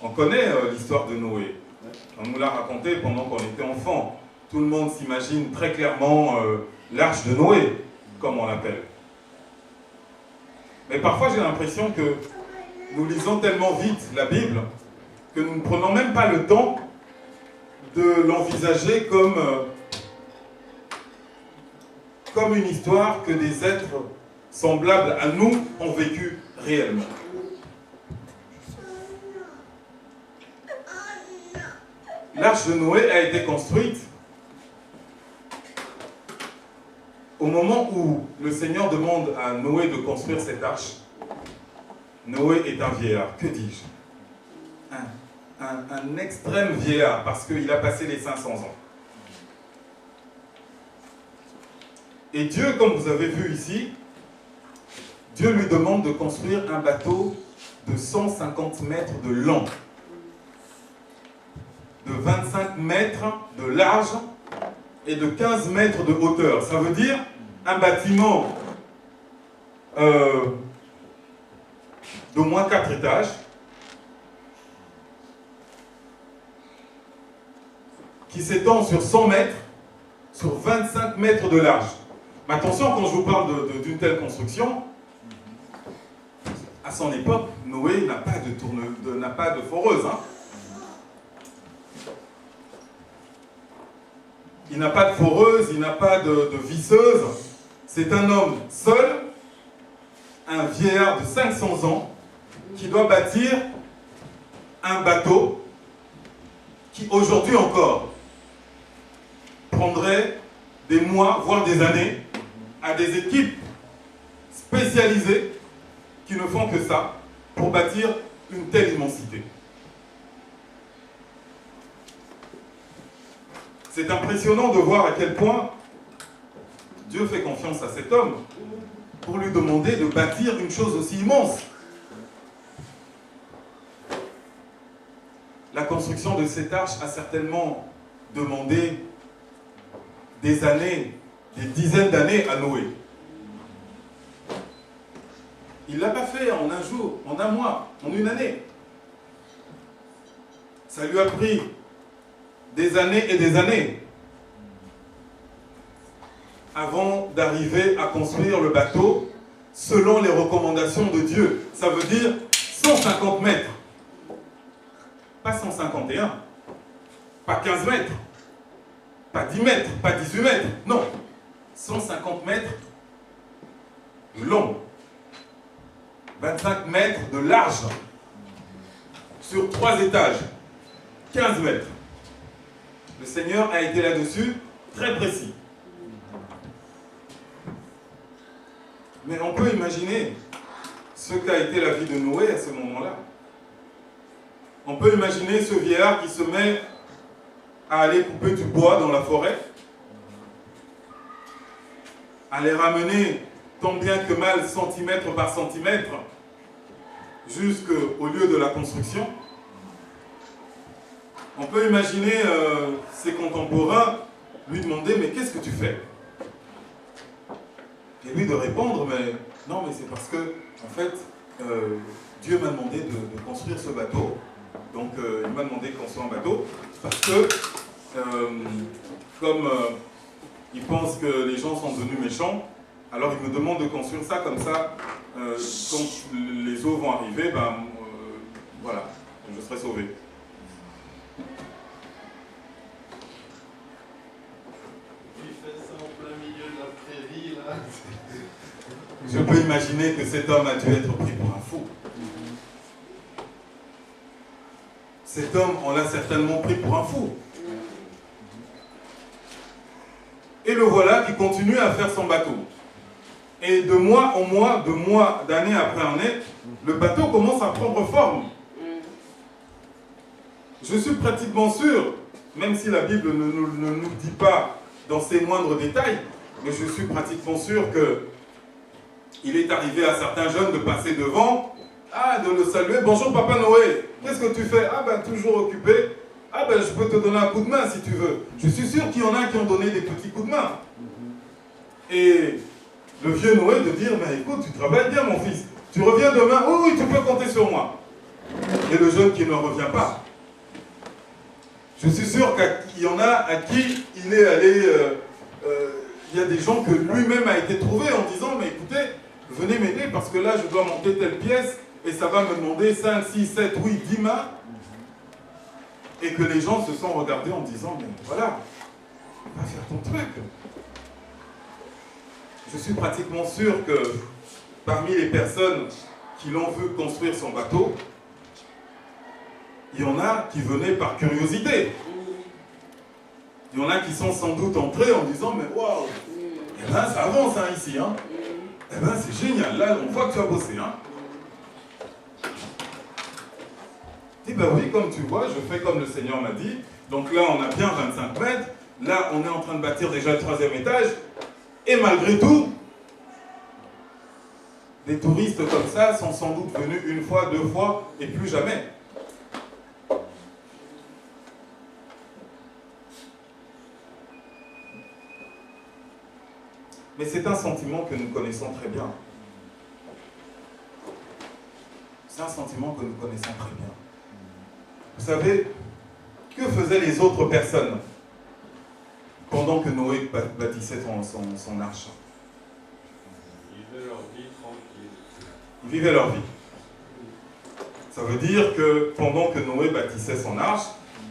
On connaît l'histoire de Noé. On nous l'a raconté pendant qu'on était enfant. Tout le monde s'imagine très clairement l'arche de Noé, comme on l'appelle. Mais parfois j'ai l'impression que nous lisons tellement vite la Bible que nous ne prenons même pas le temps de l'envisager comme une histoire que des êtres semblables à nous ont vécu réellement. L'arche de Noé a été construite au moment où le Seigneur demande à Noé de construire cette arche. Noé est un vieillard, que dis-je? Un extrême vieillard, parce qu'il a passé les 500 ans. Et Dieu, comme vous avez vu ici, Dieu lui demande de construire un bateau de 150 mètres de long, de 25 mètres de large et de 15 mètres de hauteur. Ça veut dire un bâtiment d'au moins 4 étages, qui s'étend sur 100 mètres, sur 25 mètres de large. Mais attention, quand je vous parle d'une telle construction, à son époque, Noé n'a pas de foreuse. Hein. Il n'a pas de foreuse, il n'a pas de visseuse. C'est un homme seul, un vieillard de 500 ans, qui doit bâtir un bateau qui, aujourd'hui encore, prendrait des mois, voire des années, à des équipes spécialisées qui ne font que ça pour bâtir une telle immensité. C'est impressionnant de voir à quel point Dieu fait confiance à cet homme pour lui demander de bâtir une chose aussi immense. La construction de cette arche a certainement demandé des années, des dizaines d'années à Noé. Il ne l'a pas fait en un jour, en un mois, en une année. Ça lui a pris des années et des années avant d'arriver à construire le bateau selon les recommandations de Dieu. Ça veut dire 150 mètres. Pas 151, pas 15 mètres, pas 10 mètres, pas 18 mètres. Non, 150 mètres de long, 25 mètres de large, sur 3 étages, 15 mètres. Le Seigneur a été là-dessus très précis. Mais on peut imaginer ce qu'a été la vie de Noé à ce moment-là. On peut imaginer ce vieillard qui se met à aller couper du bois dans la forêt, à les ramener tant bien que mal, centimètre par centimètre, jusqu'au lieu de la construction. On peut imaginer ses contemporains lui demander « Mais qu'est-ce que tu fais ?» Et lui de répondre « Mais non, mais c'est parce que, en fait, Dieu m'a demandé de construire ce bateau. Donc, il m'a demandé de construire un bateau parce que, comme il pense que les gens sont devenus méchants, alors il me demande de construire ça comme ça. Quand les eaux vont arriver, voilà, je serai sauvé. » Je peux imaginer que cet homme a dû être pris pour un fou. Cet homme, on l'a certainement pris pour un fou. Et le voilà qui continue à faire son bateau. Et de mois en mois, d'année après année, le bateau commence à prendre forme. Je suis pratiquement sûr, même si la Bible ne nous dit pas dans ses moindres détails, mais je suis pratiquement sûr que il est arrivé à certains jeunes de passer devant, de le saluer. « Bonjour Papa Noé, qu'est-ce que tu fais ?»« Toujours occupé. »« Je peux te donner un coup de main si tu veux. » Je suis sûr qu'il y en a qui ont donné des petits coups de main. Et le vieux Noé de dire « Mais écoute, tu travailles bien mon fils. Tu reviens demain. Oui, tu peux compter sur moi. » et le jeune qui ne revient pas. Je suis sûr qu'il y en a à qui il est allé... il y a des gens que lui-même a été trouvé en disant, mais écoutez, venez m'aider parce que là, je dois monter telle pièce et ça va me demander 5, 6, 7, oui, 10 mains. Et que les gens se sont regardés en disant, mais voilà, va faire ton truc. Je suis pratiquement sûr que parmi les personnes qui l'ont vu construire son bateau, il y en a qui venaient par curiosité. Il y en a qui sont sans doute entrés en disant, mais waouh, eh ben, ça avance hein, ici. Hein. Eh ben, c'est génial, là on voit que tu as bossé. Hein. Je dis, ben oui, comme tu vois, je fais comme le Seigneur m'a dit. Donc là, on a bien 25 mètres. Là, on est en train de bâtir déjà le 3e étage. Et malgré tout, des touristes comme ça sont sans doute venus une fois, 2 fois, et plus jamais. Mais c'est un sentiment que nous connaissons très bien. C'est un sentiment que nous connaissons très bien. Vous savez, que faisaient les autres personnes pendant que Noé bâtissait son arche? Ils vivaient leur vie tranquille. Ils vivaient leur vie. Ça veut dire que pendant que Noé bâtissait son arche,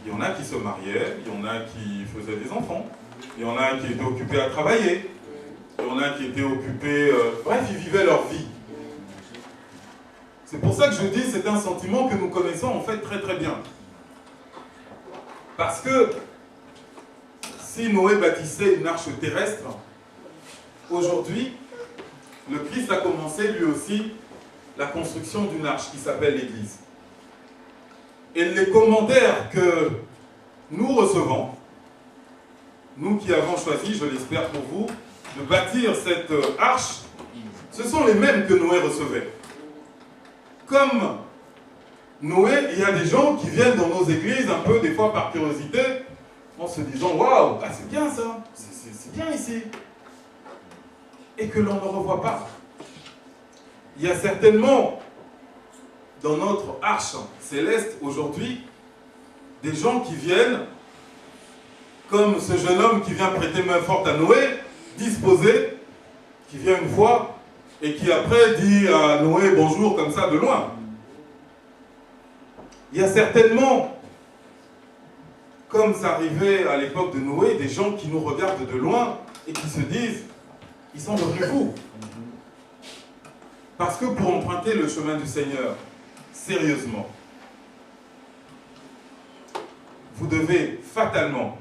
il y en a qui se mariaient, il y en a qui faisaient des enfants, il y en a qui étaient occupés à travailler, il y en a qui étaient occupés... bref, ils vivaient leur vie. C'est pour ça que je dis c'est un sentiment que nous connaissons en fait très très bien. Parce que si Noé bâtissait une arche terrestre, aujourd'hui, le Christ a commencé lui aussi la construction d'une arche qui s'appelle l'Église. Et les commentaires que nous recevons, nous qui avons choisi, je l'espère pour vous, de bâtir cette arche, ce sont les mêmes que Noé recevait. Comme Noé, il y a des gens qui viennent dans nos églises un peu des fois par curiosité, en se disant « Waouh, ah, c'est bien ça, c'est bien ici ». Et que l'on ne revoit pas. Il y a certainement dans notre arche céleste aujourd'hui des gens qui viennent, comme ce jeune homme qui vient prêter main forte à Noé, disposé, qui vient une fois et qui après dit à Noé bonjour comme ça de loin. Il y a certainement, comme ça arrivait à l'époque de Noé, des gens qui nous regardent de loin et qui se disent ils sont devenus fous. Parce que pour emprunter le chemin du Seigneur, sérieusement, vous devez fatalement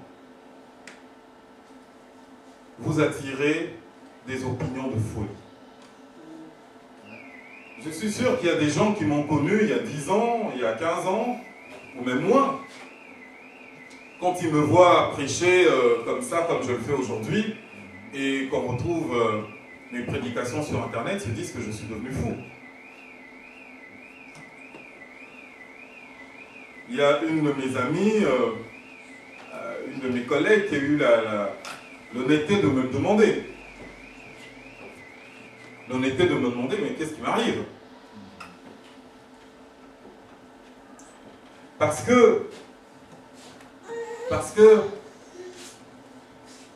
vous attirer des opinions de folie. Je suis sûr qu'il y a des gens qui m'ont connu il y a 10 ans, il y a 15 ans, ou même moins. Quand ils me voient prêcher comme ça, comme je le fais aujourd'hui, et qu'on retrouve mes prédications sur Internet, ils se disent que je suis devenu fou. Il y a une de mes amies, une de mes collègues qui a eu l'honnêteté de me le demander. L'honnêteté de me demander, mais qu'est-ce qui m'arrive? Parce que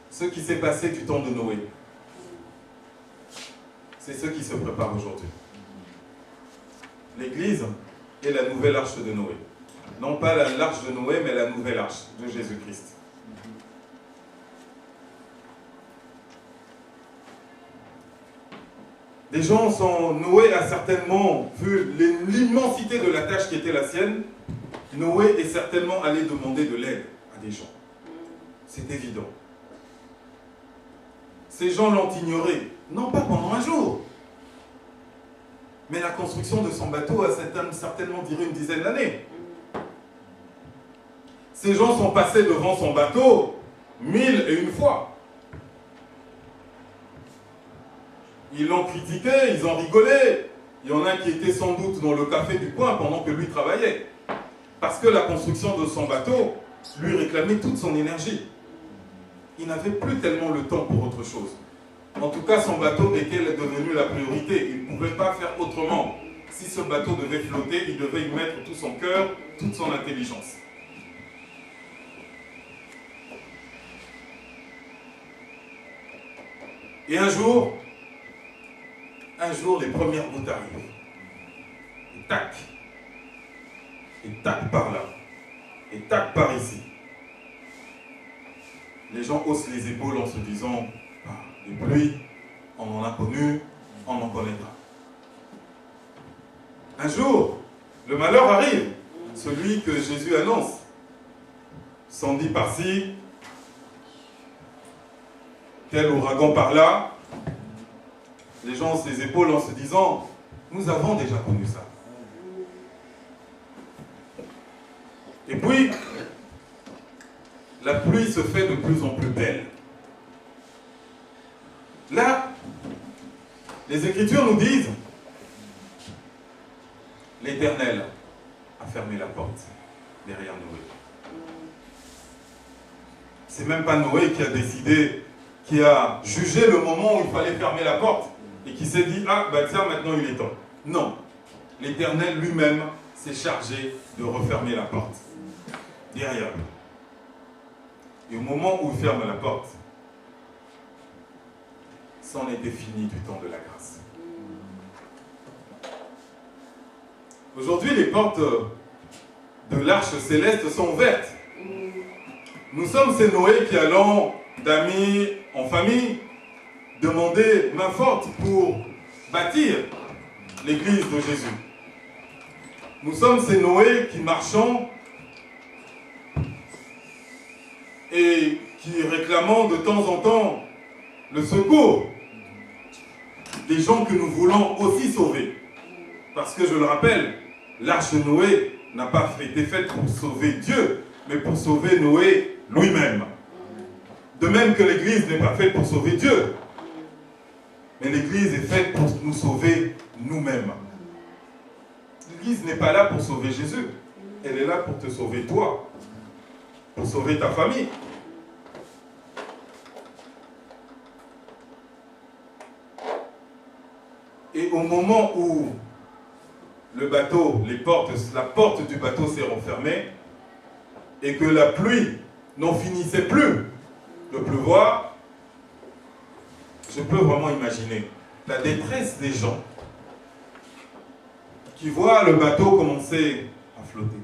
ce qui s'est passé du temps de Noé, c'est ce qui se prépare aujourd'hui. L'Église est la nouvelle arche de Noé. Non pas l'arche de Noé, mais la nouvelle arche de Jésus-Christ. Des gens sont... Noé a certainement vu l'immensité de la tâche qui était la sienne. Noé est certainement allé demander de l'aide à des gens. C'est évident. Ces gens l'ont ignoré, non pas pendant un jour, mais la construction de son bateau a certainement duré une dizaine d'années. Ces gens sont passés devant son bateau 1001 fois. Ils l'ont critiqué, ils ont rigolé. Il y en a qui étaient sans doute dans le café du coin pendant que lui travaillait. Parce que la construction de son bateau lui réclamait toute son énergie. Il n'avait plus tellement le temps pour autre chose. En tout cas, son bateau était devenu la priorité. Il ne pouvait pas faire autrement. si ce bateau devait flotter, il devait y mettre tout son cœur, toute son intelligence. Et un jour, les premières gouttes arrivent. Et tac par là, et tac par ici. Les gens haussent les épaules en se disant, ah, les pluies, on en a connu, on en connaîtra. Un jour, le malheur arrive, celui que Jésus annonce. 110 par-ci, tel ouragan par-là. Les gens haussent les épaules en se disant, nous avons déjà connu ça. Et puis, la pluie se fait de plus en plus belle. Là, les Écritures nous disent, l'Éternel a fermé la porte derrière Noé. C'est même pas Noé qui a décidé, qui a jugé le moment où il fallait fermer la porte et qui s'est dit, ah, bah tiens, maintenant il est temps. Non, l'Éternel lui-même s'est chargé de refermer la porte derrière lui. Et au moment où il ferme la porte, c'en était fini du temps de la grâce. Aujourd'hui, les portes de l'arche céleste sont ouvertes. Nous sommes ces Noé qui allons d'amis en famille demander main forte pour bâtir l'église de Jésus. Nous sommes ces Noé qui marchons et qui réclamons de temps en temps le secours des gens que nous voulons aussi sauver. Parce que je le rappelle, l'arche de Noé n'a pas été faite pour sauver Dieu, mais pour sauver Noé lui-même. De même que l'Église n'est pas faite pour sauver Dieu, mais l'Église est faite pour nous sauver nous-mêmes. L'Église n'est pas là pour sauver Jésus, elle est là pour te sauver toi, pour sauver ta famille. Et au moment où le bateau, la porte du bateau s'est refermée et que la pluie n'en finissait plus de pleuvoir, je peux vraiment imaginer la détresse des gens qui voient le bateau commencer à flotter.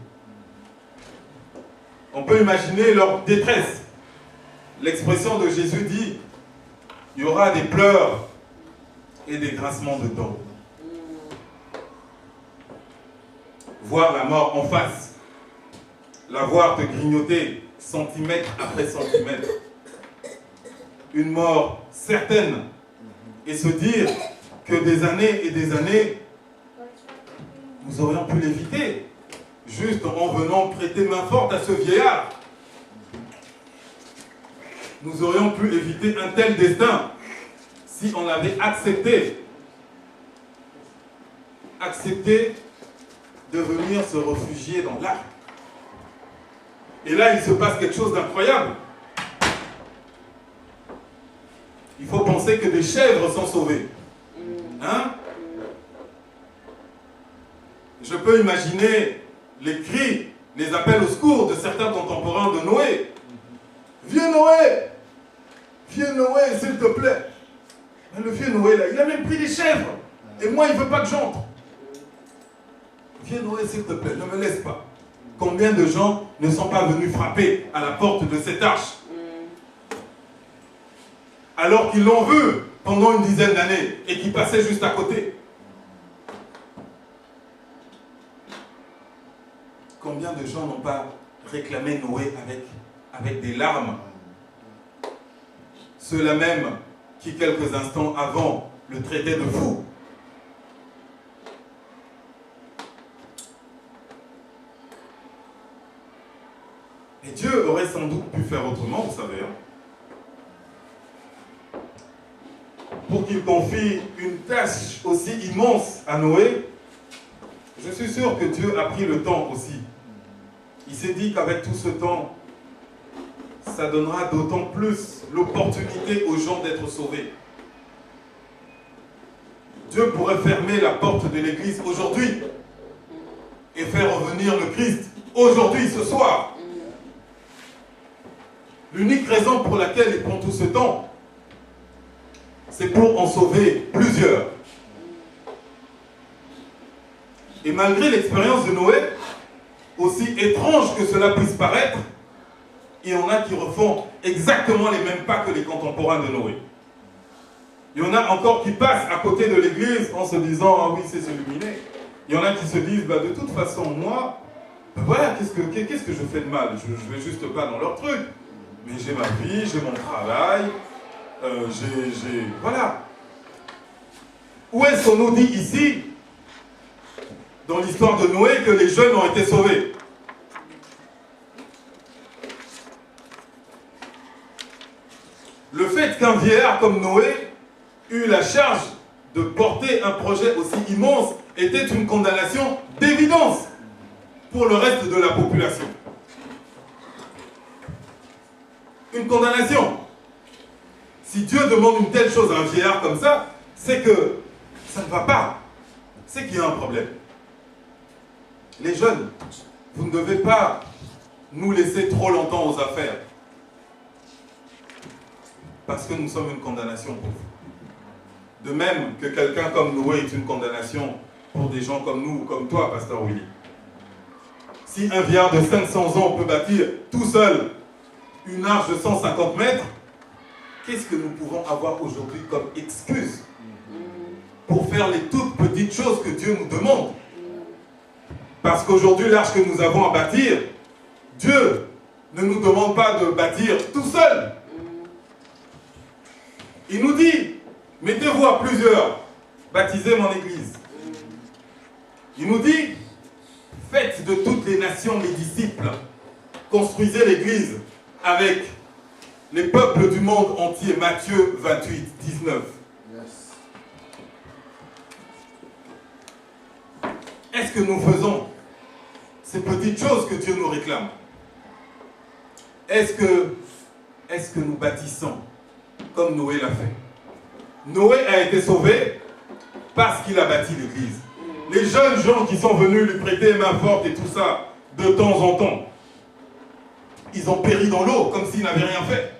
On peut imaginer leur détresse. L'expression de Jésus dit, il y aura des pleurs et des grincements de dents. Voir la mort en face, la voir te grignoter centimètre après centimètre. Une mort certaine, et se dire que des années et des années, nous aurions pu l'éviter, juste en venant prêter main forte à ce vieillard. Nous aurions pu éviter un tel destin si on avait accepté de venir se réfugier dans l'arche. Et là, il se passe quelque chose d'incroyable. Il faut penser que des chèvres sont sauvées. Hein? Je peux imaginer les cris, les appels au secours de certains contemporains de Noé. Viens Noé! Viens Noé, s'il te plaît! Mais le vieux Noé, là, il a même pris des chèvres. Et moi, il ne veut pas que j'entre. Viens Noé, s'il te plaît, ne me laisse pas. Combien de gens ne sont pas venus frapper à la porte de cette arche alors qu'ils l'ont vu pendant une dizaine d'années et qu'ils passaient juste à côté? Combien de gens n'ont pas réclamé Noé avec des larmes? Ceux-là même qui, quelques instants avant, le traitaient de fou. Et Dieu aurait sans doute pu faire autrement, vous savez. Pour qu'il confie une tâche aussi immense à Noé, je suis sûr que Dieu a pris le temps aussi. Il s'est dit qu'avec tout ce temps, ça donnera d'autant plus l'opportunité aux gens d'être sauvés. Dieu pourrait fermer la porte de l'église aujourd'hui et faire revenir le Christ aujourd'hui, ce soir. L'unique raison pour laquelle il prend tout ce temps, c'est pour en sauver plusieurs. Et malgré l'expérience de Noé, aussi étrange que cela puisse paraître, il y en a qui refont exactement les mêmes pas que les contemporains de Noé. Il y en a encore qui passent à côté de l'église en se disant « Ah oui, c'est illuminé ». Il y en a qui se disent bah, « De toute façon, moi, ben voilà, qu'est-ce que je fais de mal? Je ne vais juste pas dans leur truc. Mais j'ai ma vie, j'ai mon travail, voilà. » Où est-ce qu'on nous dit ici, dans l'histoire de Noé, que les jeunes ont été sauvés? Le fait qu'un vieillard comme Noé eut la charge de porter un projet aussi immense était une condamnation d'évidence pour le reste de la population. Une condamnation. Si Dieu demande une telle chose à un vieillard comme ça, c'est que ça ne va pas. C'est qu'il y a un problème. Les jeunes, vous ne devez pas nous laisser trop longtemps aux affaires. Parce que nous sommes une condamnation pour vous. De même que quelqu'un comme Noé est une condamnation pour des gens comme nous ou comme toi, Pasteur Willy. Si un vieillard de 500 ans peut bâtir tout seul une arche de 150 mètres, qu'est-ce que nous pouvons avoir aujourd'hui comme excuse pour faire les toutes petites choses que Dieu nous demande? Parce qu'aujourd'hui, l'arche que nous avons à bâtir, Dieu ne nous demande pas de bâtir tout seul. Il nous dit, mettez-vous à plusieurs, baptisez mon église. Il nous dit, faites de toutes les nations mes disciples, construisez l'église avec les peuples du monde entier. Matthieu 28, 19. Est-ce que nous faisons ces petites choses que Dieu nous réclame? Est-ce que nous bâtissons comme Noé l'a fait? Noé a été sauvé parce qu'il a bâti l'église. Les jeunes gens qui sont venus lui prêter main forte et tout ça, de temps en temps, ils ont péri dans l'eau comme s'ils n'avaient rien fait.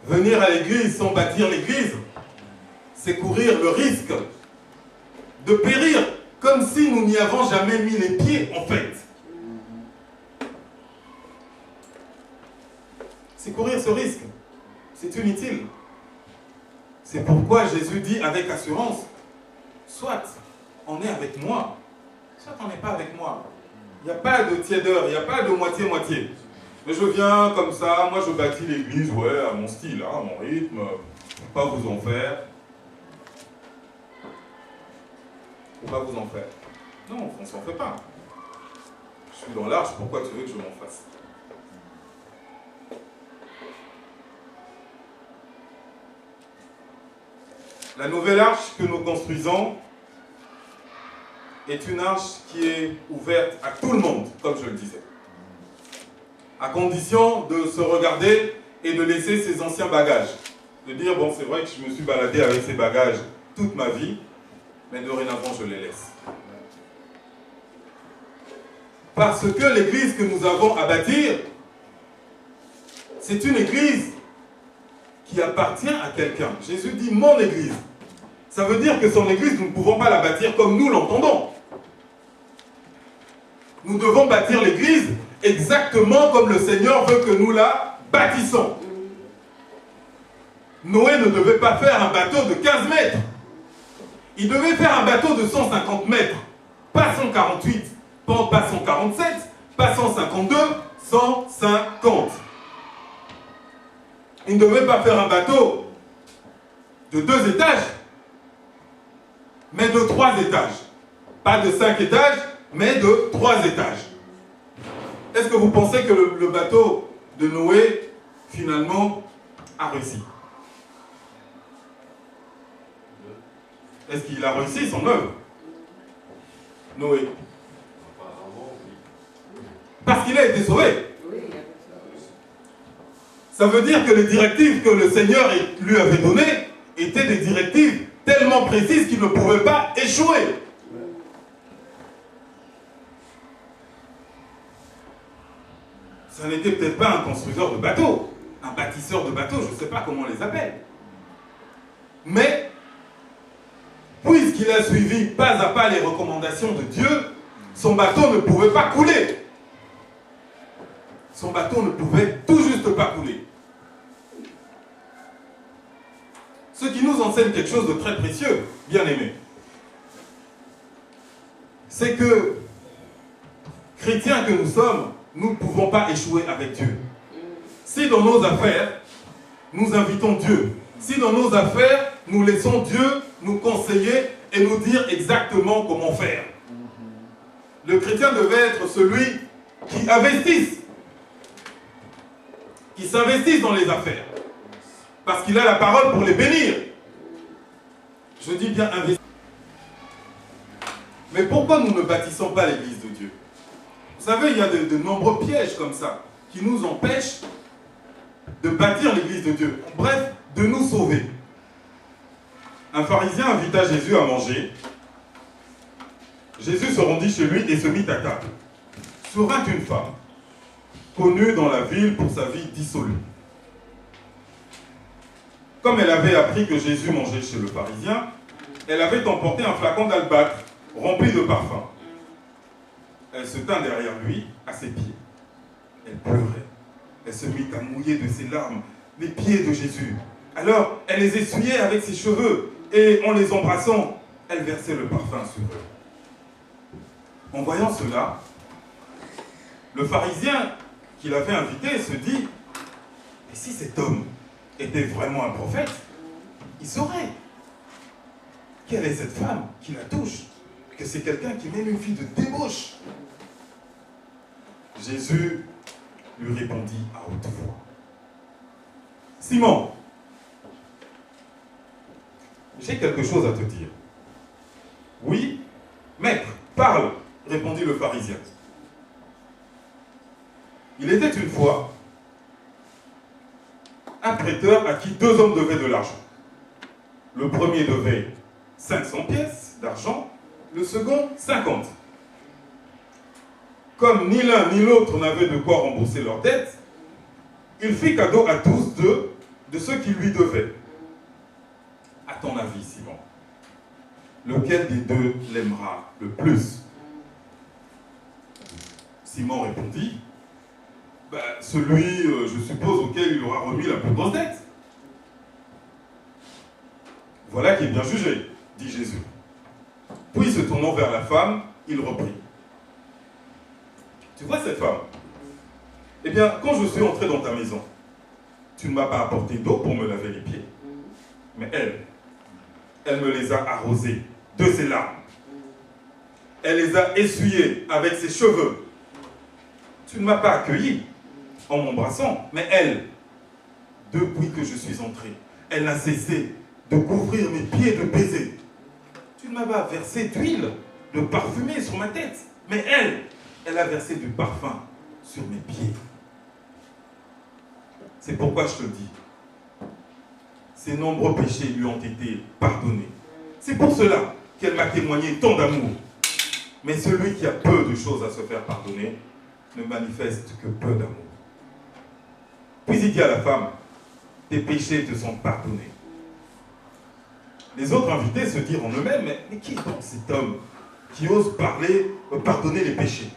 Venir à l'église sans bâtir l'église, c'est courir le risque de périr comme si nous n'y avons jamais mis les pieds en fait. C'est courir ce risque. C'est inutile. C'est pourquoi Jésus dit avec assurance, soit on est avec moi, soit on n'est pas avec moi. Il n'y a pas de tiédeur, il n'y a pas de moitié-moitié. Mais je viens comme ça, moi je bâtis l'église, ouais, à mon style, à mon rythme, pas vous en faire. Faut pas vous en faire. Non, on ne s'en fait pas. Je suis dans l'arche, pourquoi tu veux que je m'en fasse? La nouvelle arche que nous construisons est une arche qui est ouverte à tout le monde, comme je le disais. À condition de se regarder et de laisser ses anciens bagages. De dire, bon, c'est vrai que je me suis baladé avec ces bagages toute ma vie, mais dorénavant, je les laisse. Parce que l'église que nous avons à bâtir, c'est une église qui appartient à quelqu'un. Jésus dit « mon église ». Ça veut dire que son église, nous ne pouvons pas la bâtir comme nous l'entendons. Nous devons bâtir l'église exactement comme le Seigneur veut que nous la bâtissons. Noé ne devait pas faire un bateau de 15 mètres. Il devait faire un bateau de 150 mètres. Pas 148, pas 147, pas 152, 150. Il ne devait pas faire un bateau de 2 étages, mais de 3 étages. Pas de 5 étages, mais de 3 étages. Est-ce que vous pensez que le bateau de Noé, finalement, a réussi? Est-ce qu'il a réussi son œuvre? Noé. Parce qu'il a été sauvé. Ça veut dire que les directives que le Seigneur lui avait données étaient des directives tellement précises qu'il ne pouvait pas échouer. Ça n'était peut-être pas un constructeur de bateaux, un bâtisseur de bateaux, je ne sais pas comment on les appelle. Mais, puisqu'il a suivi pas à pas les recommandations de Dieu, son bateau ne pouvait pas couler. Son bateau ne pouvait tout juste pas couler. Ce qui nous enseigne quelque chose de très précieux, bien aimés. C'est que, chrétiens que nous sommes, nous ne pouvons pas échouer avec Dieu. Si dans nos affaires, nous invitons Dieu, si dans nos affaires, nous laissons Dieu nous conseiller et nous dire exactement comment faire. Le chrétien devait être celui qui investisse, qui s'investisse dans les affaires, parce qu'il a la parole pour les bénir. Je dis bien investir. Mais pourquoi nous ne bâtissons pas l'église de Dieu? Vous savez, il y a de nombreux pièges comme ça qui nous empêchent de bâtir l'église de Dieu. Bref, de nous sauver. Un pharisien invita Jésus à manger. Jésus se rendit chez lui et se mit à table. Survint une femme, connue dans la ville pour sa vie dissolue. Comme elle avait appris que Jésus mangeait chez le pharisien, elle avait emporté un flacon d'albâtre rempli de parfum. Elle se tint derrière lui, à ses pieds. Elle pleurait. Elle se mit à mouiller de ses larmes les pieds de Jésus. Alors, elle les essuyait avec ses cheveux et en les embrassant, elle versait le parfum sur eux. En voyant cela, le pharisien qui l'avait invité se dit, et si cet homme était vraiment un prophète, il saurait quelle est cette femme qui la touche, que c'est quelqu'un qui mène une vie de débauche. Jésus lui répondit à haute voix. Simon, j'ai quelque chose à te dire. Oui, maître, parle, répondit le pharisien. Il était une fois un prêteur à qui deux hommes devaient de l'argent. Le premier devait 500 pièces d'argent, le second 50. Comme ni l'un ni l'autre n'avaient de quoi rembourser leurs dettes, il fit cadeau à tous deux de ceux qui lui devaient. À ton avis, Simon, lequel des deux l'aimera le plus? Simon répondit, celui, je suppose, auquel il aura remis la plus grosse dette. Voilà qui est bien jugé, dit Jésus. Puis, se tournant vers la femme, il reprit. Tu vois cette femme? Eh bien, quand je suis entré dans ta maison, tu ne m'as pas apporté d'eau pour me laver les pieds. Mais elle me les a arrosés de ses larmes. Elle les a essuyés avec ses cheveux. Tu ne m'as pas accueilli en m'embrassant, mais elle, depuis que je suis entré, elle n'a cessé de couvrir mes pieds de baisers. Tu ne m'as pas versé d'huile, de parfumé sur ma tête, mais elle a versé du parfum sur mes pieds. C'est pourquoi je te le dis. Ses nombreux péchés lui ont été pardonnés. C'est pour cela qu'elle m'a témoigné tant d'amour. Mais celui qui a peu de choses à se faire pardonner ne manifeste que peu d'amour. Puis il dit à la femme, tes péchés te sont pardonnés. Les autres invités se dirent en eux-mêmes, mais qui est donc cet homme qui ose pardonner les péchés?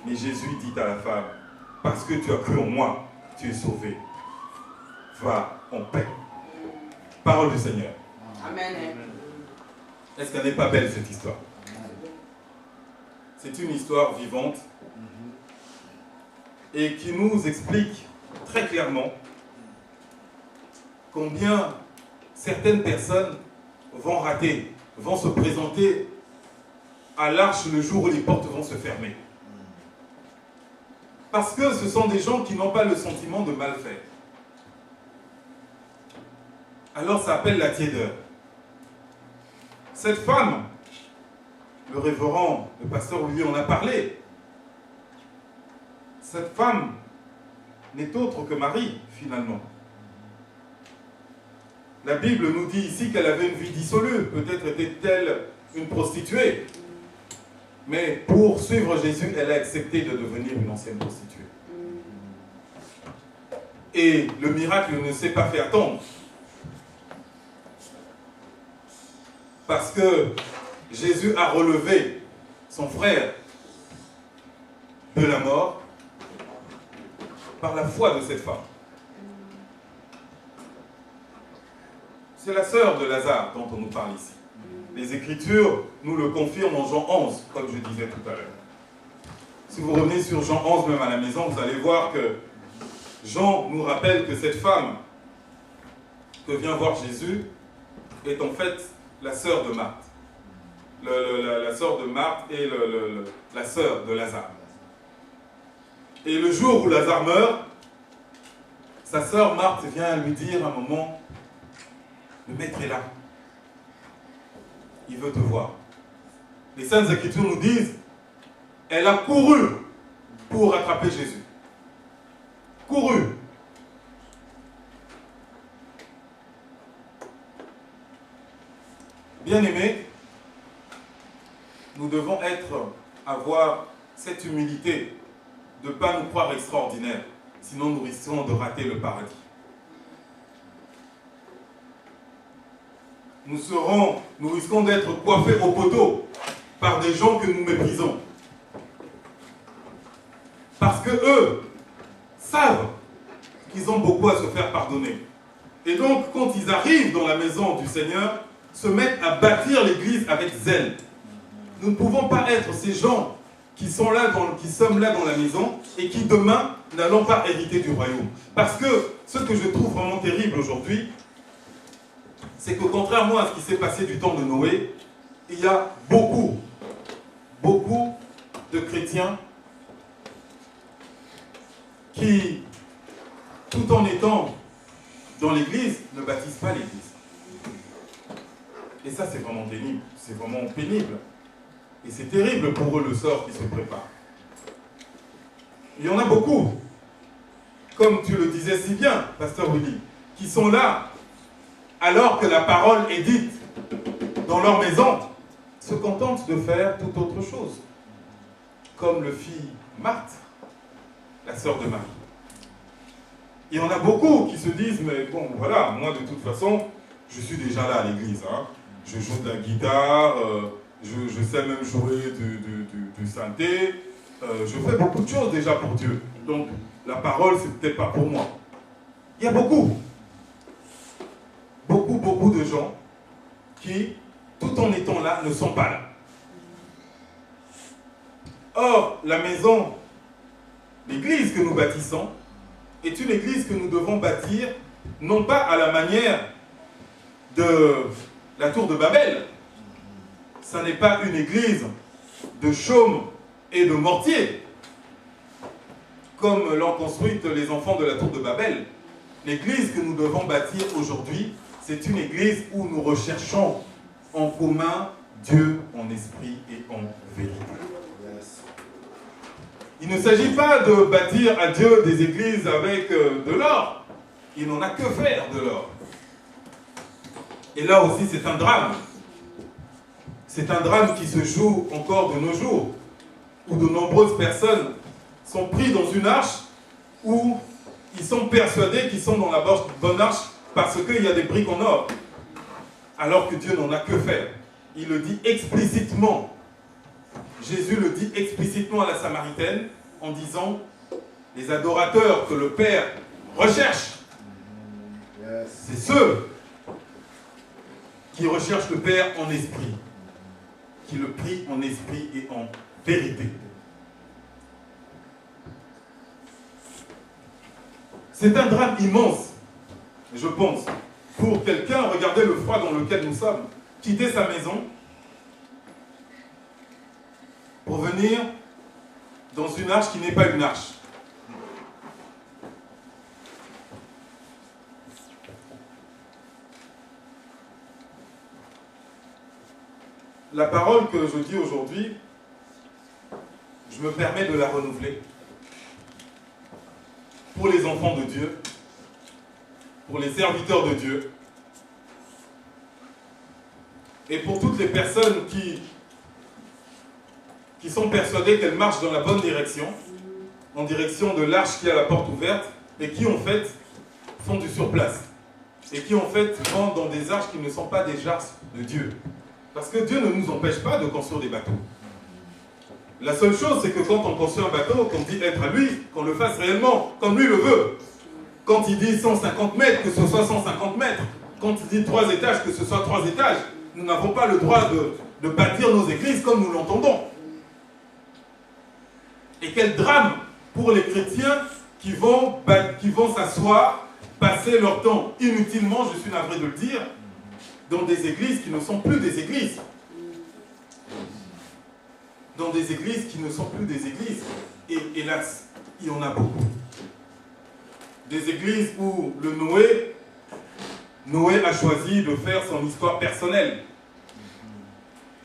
Mais Jésus dit à la femme, parce que tu as cru en moi, tu es sauvé. Va en paix. Parole du Seigneur. Amen. Est-ce qu'elle n'est pas belle cette histoire? C'est une histoire vivante et qui nous explique très clairement combien certaines personnes vont rater, vont se présenter à l'arche le jour où les portes vont se fermer. Parce que ce sont des gens qui n'ont pas le sentiment de mal faire. Alors ça appelle la tiédeur. Cette femme, le révérend, le pasteur Olivier en a parlé. Cette femme n'est autre que Marie, finalement. La Bible nous dit ici qu'elle avait une vie dissolue. Peut-être était-elle une prostituée. Mais pour suivre Jésus, elle a accepté de devenir une ancienne prostituée. Et le miracle ne s'est pas fait attendre. Parce que Jésus a relevé son frère de la mort par la foi de cette femme. C'est la sœur de Lazare dont on nous parle ici. Les Écritures nous le confirment en Jean 11, comme je disais tout à l'heure. Si vous revenez sur Jean 11, même à la maison, vous allez voir que Jean nous rappelle que cette femme que vient voir Jésus est en fait la sœur de Marthe. La sœur de Marthe et la sœur de Lazare. Et le jour où Lazare meurt, sa sœur Marthe vient lui dire à un moment, le maître est là. Il veut te voir. Les Saintes Écritures nous disent, elle a couru pour attraper Jésus. Couru. Bien-aimés, nous devons avoir cette humilité de ne pas nous croire extraordinaires, sinon nous risquons de rater le paradis. Nous risquons d'être coiffés au poteau par des gens que nous méprisons. Parce que eux savent qu'ils ont beaucoup à se faire pardonner. Et donc, quand ils arrivent dans la maison du Seigneur, se mettent à bâtir l'église avec zèle. Nous ne pouvons pas être ces gens qui sommes là dans la maison et qui demain n'allons pas hériter du royaume. Parce que ce que je trouve vraiment terrible aujourd'hui, c'est que contrairement à ce qui s'est passé du temps de Noé, il y a beaucoup de chrétiens qui, tout en étant dans l'église, ne baptisent pas l'église. Et ça, c'est vraiment pénible. C'est vraiment pénible. Et c'est terrible pour eux le sort qui se prépare. Il y en a beaucoup, comme tu le disais si bien, Pasteur Willy, qui sont là alors que la parole est dite dans leur maison, se contentent de faire toute autre chose. Comme le fit Marthe, la sœur de Marie. Il y en a beaucoup qui se disent, mais bon, voilà, moi de toute façon, je suis déjà là à l'église. Hein. Je joue de la guitare, je sais même jouer du synthé. Je fais beaucoup de choses déjà pour Dieu. Donc, la parole, c'est peut-être pas pour moi. Il y a beaucoup de gens qui, tout en étant là, ne sont pas là. Or, la maison, l'église que nous bâtissons, est une église que nous devons bâtir, non pas à la manière de la tour de Babel. Ça n'est pas une église de chaume et de mortier, comme l'ont construite les enfants de la tour de Babel. L'église que nous devons bâtir aujourd'hui, c'est une église où nous recherchons en commun Dieu en esprit et en vérité. Il ne s'agit pas de bâtir à Dieu des églises avec de l'or. Il n'en a que faire de l'or. Et là aussi, c'est un drame. C'est un drame qui se joue encore de nos jours, où de nombreuses personnes sont prises dans une arche où ils sont persuadés qu'ils sont dans la bonne arche parce qu'il y a des briques en or, alors que Dieu n'en a que faire. Il le dit explicitement. Jésus le dit explicitement à la Samaritaine en disant « Les adorateurs que le Père recherche, c'est ceux qui recherchent le Père en esprit, qui le prient en esprit et en vérité. » C'est un drame immense, je pense, pour quelqu'un, regardez le froid dans lequel nous sommes, quitter sa maison pour venir dans une arche qui n'est pas une arche. La parole que je dis aujourd'hui, je me permets de la renouveler pour les enfants de Dieu, pour les serviteurs de Dieu, Et pour toutes les personnes qui sont persuadées qu'elles marchent dans la bonne direction, en direction de l'arche qui a la porte ouverte, et qui en fait font du surplace. Et qui en fait vont dans des arches qui ne sont pas des arches de Dieu. Parce que Dieu ne nous empêche pas de construire des bateaux. La seule chose, c'est que quand on construit un bateau, qu'on dit être à lui, qu'on le fasse réellement, comme lui le veut. Quand il dit 150 mètres, que ce soit 150 mètres. Quand il dit 3 étages, que ce soit 3 étages. Nous n'avons pas le droit de bâtir nos églises comme nous l'entendons. Et quel drame pour les chrétiens qui vont s'asseoir, passer leur temps inutilement, je suis navré de le dire, dans des églises qui ne sont plus des églises. Dans des églises qui ne sont plus des églises. Et hélas, il y en a beaucoup. Des églises où le Noé a choisi de faire son histoire personnelle.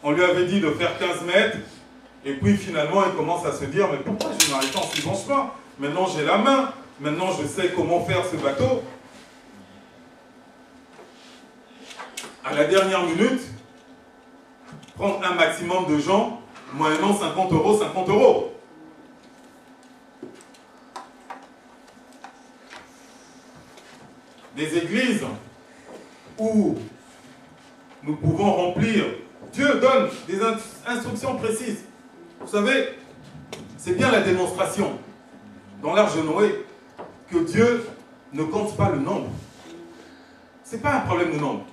On lui avait dit de faire 15 mètres, et puis finalement il commence à se dire, mais pourquoi je n'arrive pas en si bon chemin? Maintenant j'ai la main, maintenant je sais comment faire ce bateau. À la dernière minute, prendre un maximum de gens, moyennant 50 €, 50 €. Des églises où nous pouvons remplir, Dieu donne des instructions précises. Vous savez, c'est bien la démonstration dans l'arche de Noé que Dieu ne compte pas le nombre. Ce n'est pas un problème de nombre.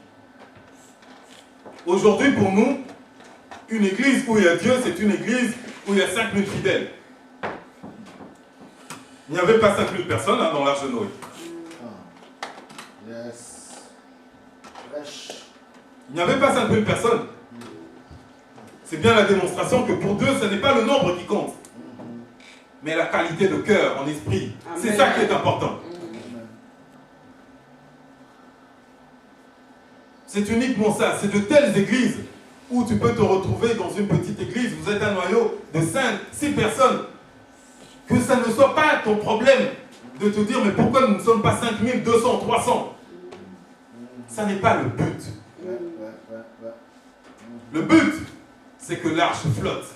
Aujourd'hui, pour nous, une église où il y a Dieu, c'est une église où il y a 5000 fidèles. Il n'y avait pas 5000 personnes dans l'arche de Noé. Il n'y avait pas 5000 personnes. C'est bien la démonstration que pour Dieu, ce n'est pas le nombre qui compte, mais la qualité de cœur, en esprit. C'est ça qui est important. C'est uniquement ça. C'est de telles églises où tu peux te retrouver dans une petite église, vous êtes un noyau de 5, 6 personnes, que ça ne soit pas ton problème de te dire, mais pourquoi nous ne sommes pas 5200, 300? Ça n'est pas le but. Le but, c'est que l'arche flotte.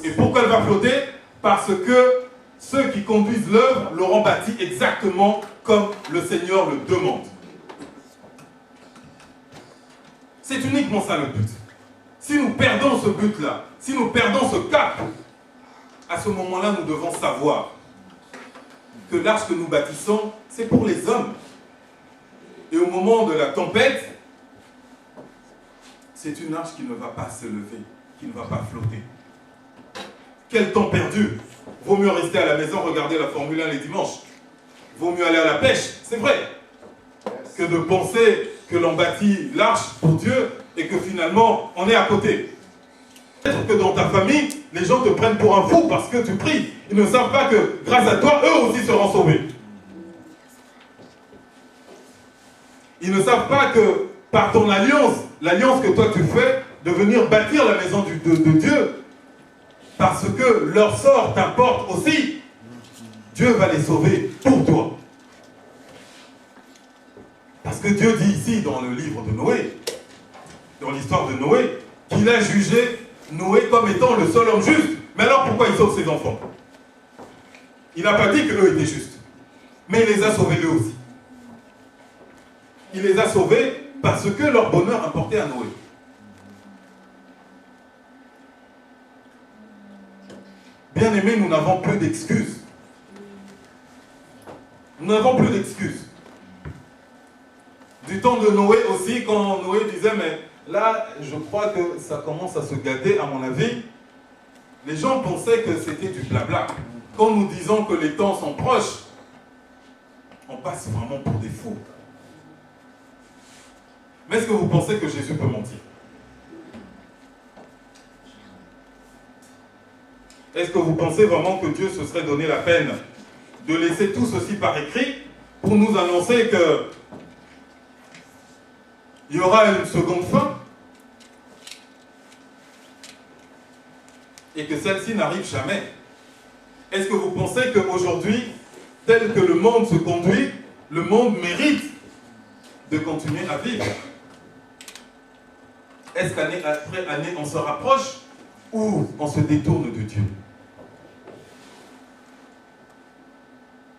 Et pourquoi elle va flotter? Parce que ceux qui conduisent l'œuvre l'auront bâti exactement comme le Seigneur le demande. C'est uniquement ça le but. Si nous perdons ce but-là, si nous perdons ce cap, à ce moment-là, nous devons savoir que l'arche que nous bâtissons, c'est pour les hommes. Et au moment de la tempête, c'est une arche qui ne va pas se lever, qui ne va pas flotter. Quel temps perdu! Vaut mieux rester à la maison, regarder la Formule 1 les dimanches. Vaut mieux aller à la pêche, c'est vrai, que de penser que l'on bâtit l'arche pour Dieu et que finalement on est à côté. Peut-être que dans ta famille, les gens te prennent pour un fou parce que tu pries. Ils ne savent pas que grâce à toi, eux aussi seront sauvés. Ils ne savent pas que par ton alliance, l'alliance que toi tu fais, de venir bâtir la maison de Dieu, parce que leur sort t'importe aussi, Dieu va les sauver pour toi. Parce que Dieu dit ici dans le livre de Noé, dans l'histoire de Noé, qu'il a jugé Noé comme étant le seul homme juste. Mais alors pourquoi il sauve ses enfants? Il n'a pas dit qu'eux étaient justes. Mais il les a sauvés eux aussi. Il les a sauvés parce que leur bonheur importait à Noé. Bien aimés, nous n'avons plus d'excuses. Nous n'avons plus d'excuses. Du temps de Noé aussi, quand Noé disait, mais là, je crois que ça commence à se gâter, à mon avis, les gens pensaient que c'était du blabla. Quand nous disons que les temps sont proches, on passe vraiment pour des fous. Mais est-ce que vous pensez que Jésus peut mentir? Est-ce que vous pensez vraiment que Dieu se serait donné la peine de laisser tout ceci par écrit pour nous annoncer que il y aura une seconde fin et que celle-ci n'arrive jamais? Est-ce que vous pensez qu'aujourd'hui, tel que le monde se conduit, le monde mérite de continuer à vivre? est-ce qu'année après année, on se rapproche ou on se détourne de Dieu?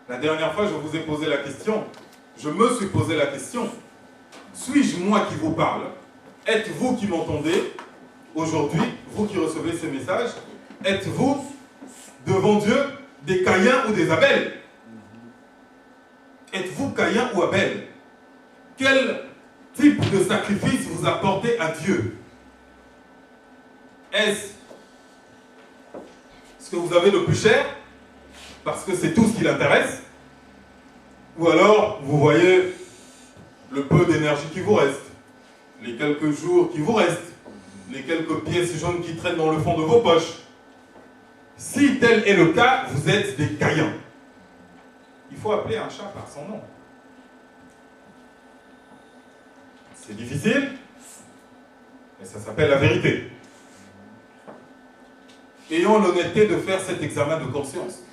La dernière fois, je vous ai posé la question, je me suis posé la question, suis-je moi qui vous parle? Êtes-vous qui m'entendez aujourd'hui, vous qui recevez ces messages? Êtes-vous devant Dieu des Caïns ou des Abel? Êtes-vous Caïn ou Abel? Quel type de sacrifice vous apportez à Dieu? Est-ce ce que vous avez le plus cher parce que c'est tout ce qui l'intéresse? Ou alors vous voyez le peu d'énergie qui vous reste, les quelques jours qui vous restent, les quelques pièces jaunes qui traînent dans le fond de vos poches? Si tel est le cas, vous êtes des Caïns. Il faut appeler un chat par son nom. C'est difficile, mais ça s'appelle la vérité. Ayons l'honnêteté de faire cet examen de conscience.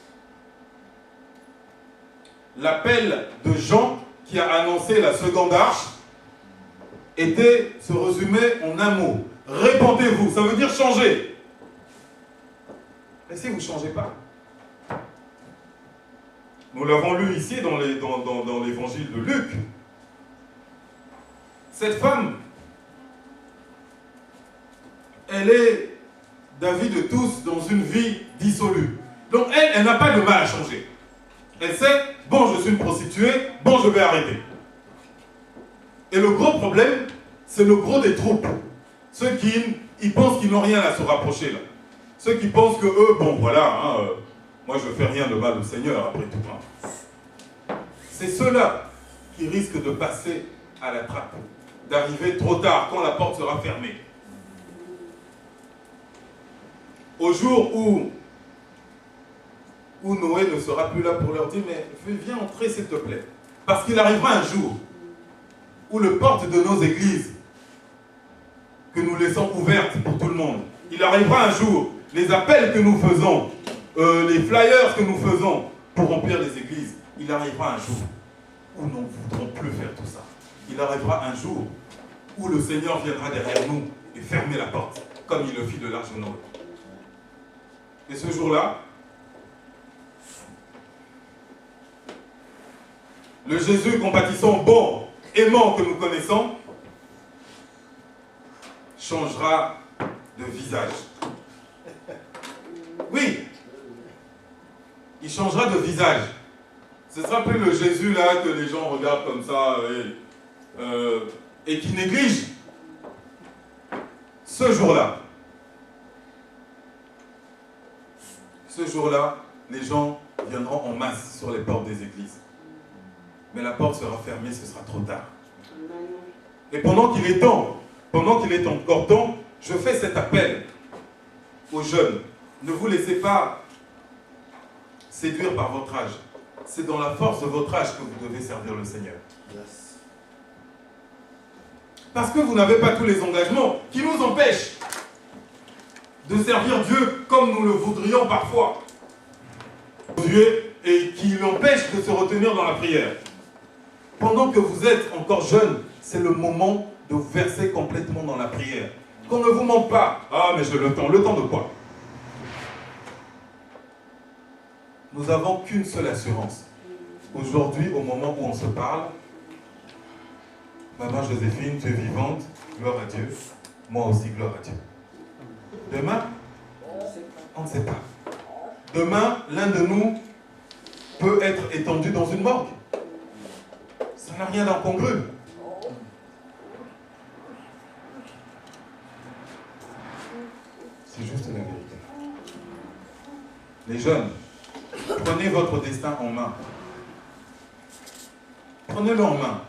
L'appel de Jean qui a annoncé la seconde arche se résumait en un mot. Répentez-vous, ça veut dire changer. Et si vous ne changez pas? Nous l'avons lu ici dans l'évangile de Luc. Cette femme, elle est d'avis de tous dans une vie dissolue. Donc elle n'a pas de mal à changer. Elle sait, bon, je suis une prostituée, bon, je vais arrêter. Et le gros problème, c'est le gros des troupes. Ceux qui ils pensent qu'ils n'ont rien à se rapprocher là. Ceux qui pensent que eux, bon voilà, moi je ne fais rien de mal au Seigneur après tout. C'est ceux-là qui risquent de passer à la trappe, d'arriver trop tard quand la porte sera fermée. Au jour où Noé ne sera plus là pour leur dire, mais viens entrer s'il te plaît. Parce qu'il arrivera un jour où les portes de nos églises, que nous laissons ouvertes pour tout le monde, il arrivera un jour, les appels que nous faisons, les flyers que nous faisons pour remplir les églises, il arrivera un jour où nous ne voudrons plus faire tout ça. Il arrivera un jour où le Seigneur viendra derrière nous et fermer la porte, comme il le fit de l'Arche de Noé. Et ce jour-là, le Jésus compatissant, bon, aimant que nous connaissons, changera de visage. Oui, il changera de visage. Ce ne sera plus le Jésus là que les gens regardent comme ça et qui néglige. Ce jour-là, les gens viendront en masse sur les portes des églises. Mais la porte sera fermée, ce sera trop tard. Et pendant qu'il est encore temps, je fais cet appel aux jeunes. Ne vous laissez pas séduire par votre âge. C'est dans la force de votre âge que vous devez servir le Seigneur. Yes. Parce que vous n'avez pas tous les engagements qui nous empêchent de servir Dieu comme nous le voudrions parfois. Dieu et qui l'empêche de se retenir dans la prière. Pendant que vous êtes encore jeune, c'est le moment de vous verser complètement dans la prière. Qu'on ne vous mente pas. Ah, mais j'ai le temps. Le temps de quoi? Nous n'avons qu'une seule assurance. Aujourd'hui, au moment où on se parle, Maman Joséphine, tu es vivante, gloire à Dieu. Moi aussi, gloire à Dieu. Demain, on ne sait pas. Demain, l'un de nous peut être étendu dans une morgue. Ça n'a rien d'incongru. C'est juste la vérité. Les jeunes, prenez votre destin en main. Prenez-le en main.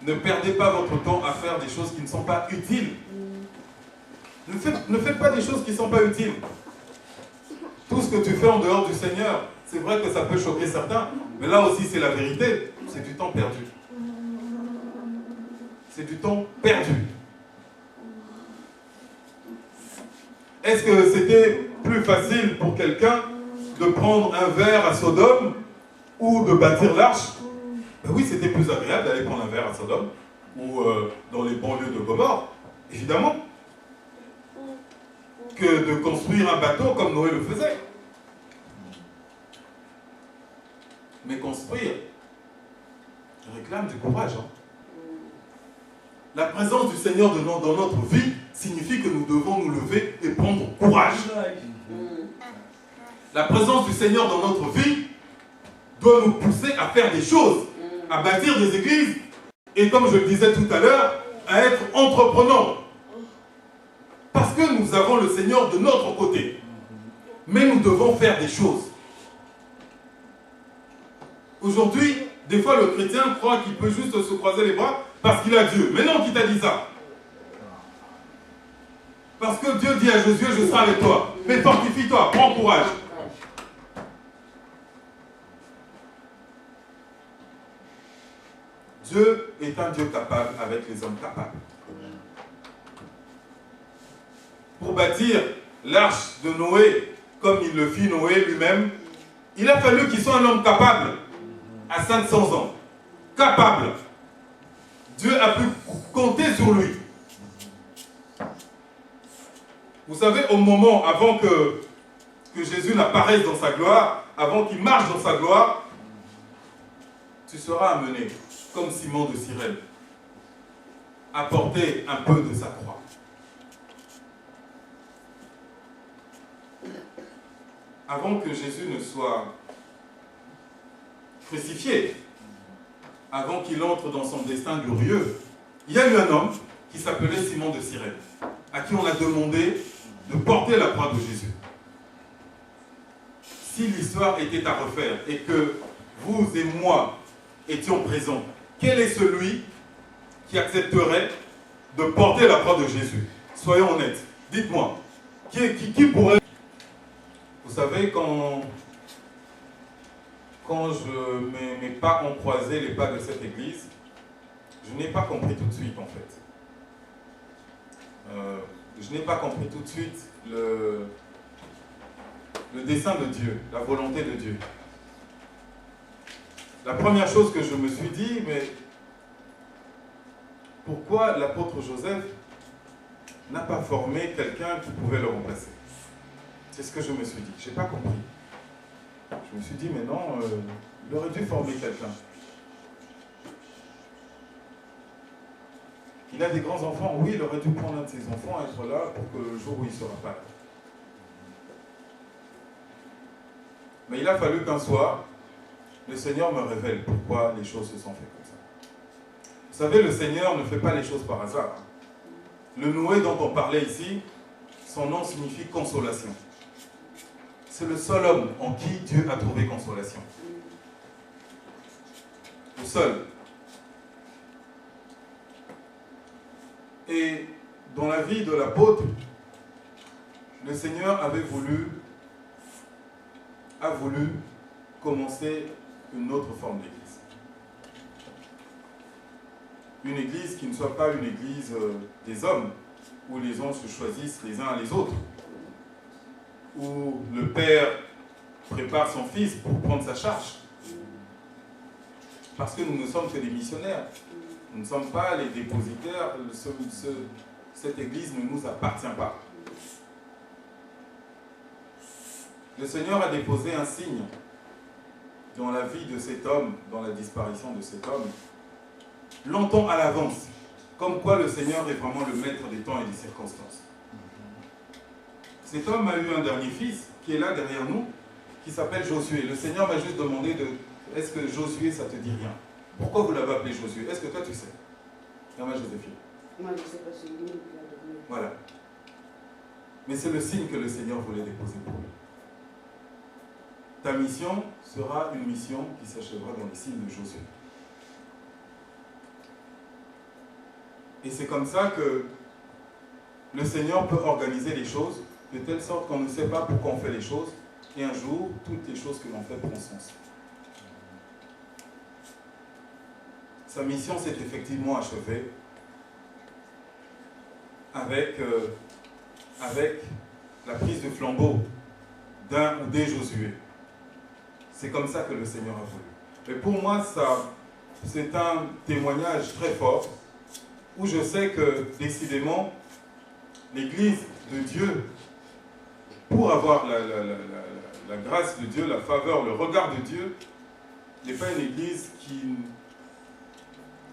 Ne perdez pas votre temps à faire des choses qui ne sont pas utiles. Ne faites pas des choses qui ne sont pas utiles. Tout ce que tu fais en dehors du Seigneur, c'est vrai que ça peut choquer certains, mais là aussi c'est la vérité, c'est du temps perdu. C'est du temps perdu. Est-ce que c'était plus facile pour quelqu'un de prendre un verre à Sodome ou de bâtir l'arche? Ben oui, c'était plus agréable d'aller prendre un verre à Sodome ou dans les banlieues de Gomorrhe, évidemment. que de construire un bateau comme Noé le faisait. Mais construire réclame du courage. Hein. La présence du Seigneur dans notre vie signifie que nous devons nous lever et prendre courage. La présence du Seigneur dans notre vie doit nous pousser à faire des choses, à bâtir des églises et, comme je le disais tout à l'heure, à être entreprenants. Parce que nous avons le Seigneur de notre côté. Mais nous devons faire des choses. Aujourd'hui, des fois, le chrétien croit qu'il peut juste se croiser les bras parce qu'il a Dieu. Mais non, qui t'a dit ça? Parce que Dieu dit à Josué, je serai avec toi. Mais fortifie-toi, prends courage. Dieu est un Dieu capable avec les hommes capables. Pour bâtir l'arche de Noé, comme il le fit Noé lui-même, il a fallu qu'il soit un homme capable à 500 ans. Capable. Dieu a pu compter sur lui. Vous savez, au moment, avant que Jésus n'apparaisse dans sa gloire, avant qu'il marche dans sa gloire, tu seras amené, comme Simon de Cyrène, à porter un peu de sa croix. Avant que Jésus ne soit crucifié, avant qu'il entre dans son destin glorieux, il y a eu un homme qui s'appelait Simon de Cyrène, à qui on a demandé de porter la croix de Jésus. Si l'histoire était à refaire et que vous et moi étions présents, quel est celui qui accepterait de porter la croix de Jésus? Soyons honnêtes. Dites-moi, qui pourrait... Vous savez, quand mes pas ont croisé les pas de cette église, je n'ai pas compris tout de suite, en fait. Je n'ai pas compris tout de suite le dessein de Dieu, la volonté de Dieu. La première chose que je me suis dit, mais pourquoi l'apôtre Joseph n'a pas formé quelqu'un qui pouvait le remplacer? C'est ce que je me suis dit. Je n'ai pas compris. Je me suis dit, mais non, il aurait dû former quelqu'un. Il a des grands-enfants, oui, il aurait dû prendre un de ses enfants, être là pour que le jour où il ne sera pas là. Mais il a fallu qu'un soir, le Seigneur me révèle pourquoi les choses se sont faites comme ça. Vous savez, le Seigneur ne fait pas les choses par hasard. Le Noé dont on parlait ici, son nom signifie consolation. C'est le seul homme en qui Dieu a trouvé consolation. Le seul. Et dans la vie de l'apôtre, le Seigneur a voulu commencer une autre forme d'église. Une église qui ne soit pas une église des hommes, où les hommes se choisissent les uns à les autres, où le père prépare son fils pour prendre sa charge. Parce que nous ne sommes que des missionnaires. Nous ne sommes pas les dépositaires. Cette église ne nous appartient pas. Le Seigneur a déposé un signe dans la vie de cet homme, dans la disparition de cet homme, longtemps à l'avance, comme quoi le Seigneur est vraiment le maître des temps et des circonstances. Cet homme a eu un dernier fils, qui est là derrière nous, qui s'appelle Josué. Le Seigneur m'a juste demandé est-ce que Josué, ça te dit rien? Pourquoi vous l'avez appelé Josué? Est-ce que toi tu sais? Maman Joséphine. Moi je ne sais pas, c'est lui qui l'a donné. Voilà. Mais c'est le signe que le Seigneur voulait déposer pour lui. Ta mission sera une mission qui s'achèvera dans les signes de Josué. Et c'est comme ça que le Seigneur peut organiser les choses de telle sorte qu'on ne sait pas pourquoi on fait les choses, et un jour, toutes les choses que l'on fait prennent sens. Sa mission s'est effectivement achevée avec la prise de flambeau d'un ou des Josué. C'est comme ça que le Seigneur a voulu. Et pour moi, c'est un témoignage très fort où je sais que, décidément, l'Église de Dieu pour avoir la grâce de Dieu, la faveur, le regard de Dieu, n'est pas une église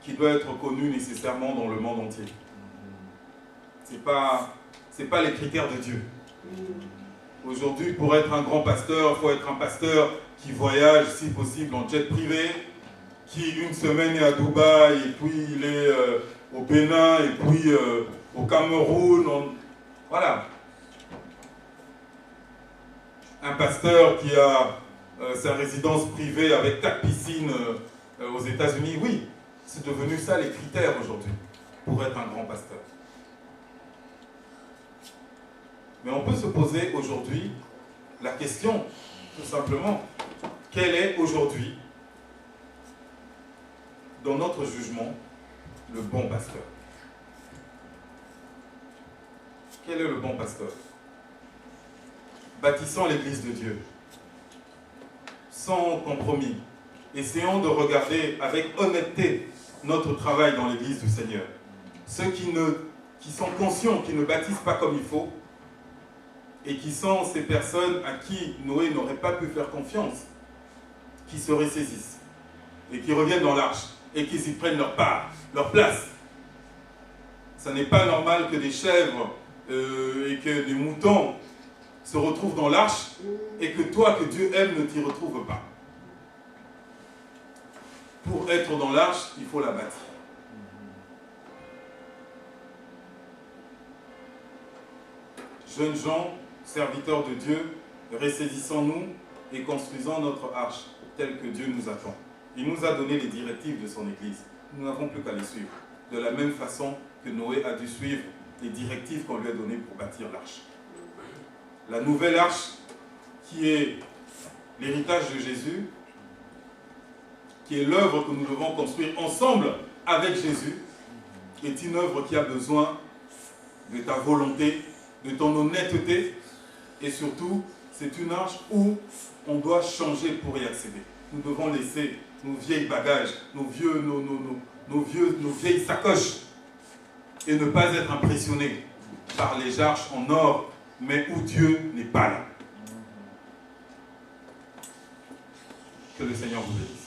qui doit être connue nécessairement dans le monde entier. Ce n'est pas les critères de Dieu. Aujourd'hui, pour être un grand pasteur, il faut être un pasteur qui voyage, si possible, en jet privé, qui une semaine est à Dubaï, et puis il est au Bénin, et puis au Cameroun. Voilà. Un pasteur qui a sa résidence privée avec 4 piscines aux États-Unis, oui, c'est devenu ça les critères aujourd'hui pour être un grand pasteur. Mais on peut se poser aujourd'hui la question, tout simplement, quel est aujourd'hui, dans notre jugement, le bon pasteur? Quel est le bon pasteur? Bâtissons l'église de Dieu, sans compromis. Essayons de regarder avec honnêteté notre travail dans l'église du Seigneur. Ceux qui sont conscients, qui ne bâtissent pas comme il faut, et qui sont ces personnes à qui Noé n'aurait pas pu faire confiance, qui se ressaisissent, et qui reviennent dans l'arche, et qui s'y prennent leur part, leur place. Ça n'est pas normal que des chèvres et que des moutons se retrouvent dans l'arche, et que toi, que Dieu aime, ne t'y retrouve pas. Pour être dans l'arche, il faut la bâtir. Jeunes gens, serviteurs de Dieu, ressaisissons-nous et construisons notre arche telle que Dieu nous attend. Il nous a donné les directives de son Église. Nous n'avons plus qu'à les suivre. De la même façon que Noé a dû suivre les directives qu'on lui a données pour bâtir l'arche. La nouvelle arche, qui est l'héritage de Jésus, qui est l'œuvre que nous devons construire ensemble avec Jésus, est une œuvre qui a besoin de ta volonté, de ton honnêteté, et surtout, c'est une arche où on doit changer pour y accéder. Nous devons laisser nos vieilles bagages, nos vieilles sacoches, et ne pas être impressionnés par les arches en or, mais où Dieu n'est pas là. Que le Seigneur vous bénisse.